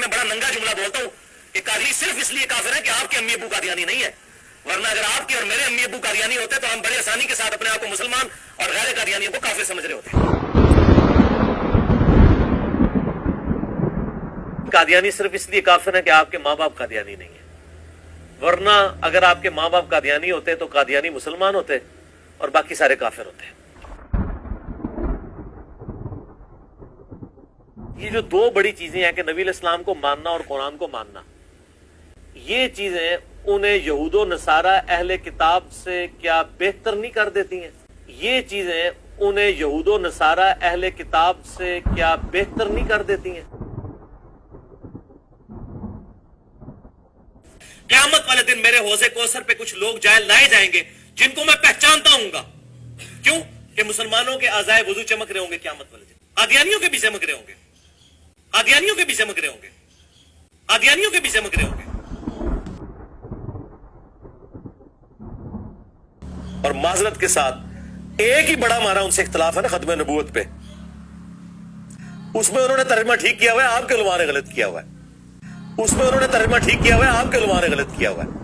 میں بڑا ننگا جملہ بولتا ہوں کہ قادری صرف اس لیے کافر ہے کہ آپ کے امی ابو قادیانی نہیں ہے، ورنہ اگر آپ کے اور میرے امی ابو قادیانی ہوتے تو ہم بڑی آسانی کے ساتھ اپنے آپ کو مسلمان اور غیر قادیانیوں کو کافر سمجھ رہے ہوتے۔ قادیانی صرف اس لیے کافر ہے کہ آپ کے ماں باپ قادیانی نہیں ہیں، ورنہ اگر آپ کے ماں باپ قادیانی ہوتے تو قادیانی مسلمان ہوتے اور باقی سارے کافر ہوتے۔ یہ جو دو بڑی چیزیں ہیں کہ نبی علیہ السلام کو ماننا اور قرآن کو ماننا، یہ چیزیں انہیں یہود و نصارہ اہل کتاب سے کیا بہتر نہیں کر دیتی ہیں؟ یہ چیزیں انہیں یہود و نصارہ اہل کتاب سے کیا بہتر نہیں کر دیتی ہیں؟ قیامت والے دن میرے حوض کوثر پہ کچھ لوگ لائے جائیں گے جن کو میں پہچانتا ہوں گا، کیوں کہ مسلمانوں کے اعضائے وضو چمک رہے ہوں گے قیامت والے دن، قادیانیوں کے بھی چمک رہے ہوں گے، قادیانیوں کے بھی چمک رہے ہوں گے، قادیانیوں کے بھی چمک رہے ہوں گے۔ اور معذرت کے ساتھ ایک ہی بڑا ہمارا ان سے اختلاف ہے نا ختم نبوت پہ، اس میں انہوں نے ترجمہ ٹھیک کیا ہوا ہے، آپ کے علماء نے غلط کیا ہوا ہے، اس میں انہوں نے ترجمہ ٹھیک کیا ہوا ہے، آپ کے علماء نے غلط کیا ہوا ہے۔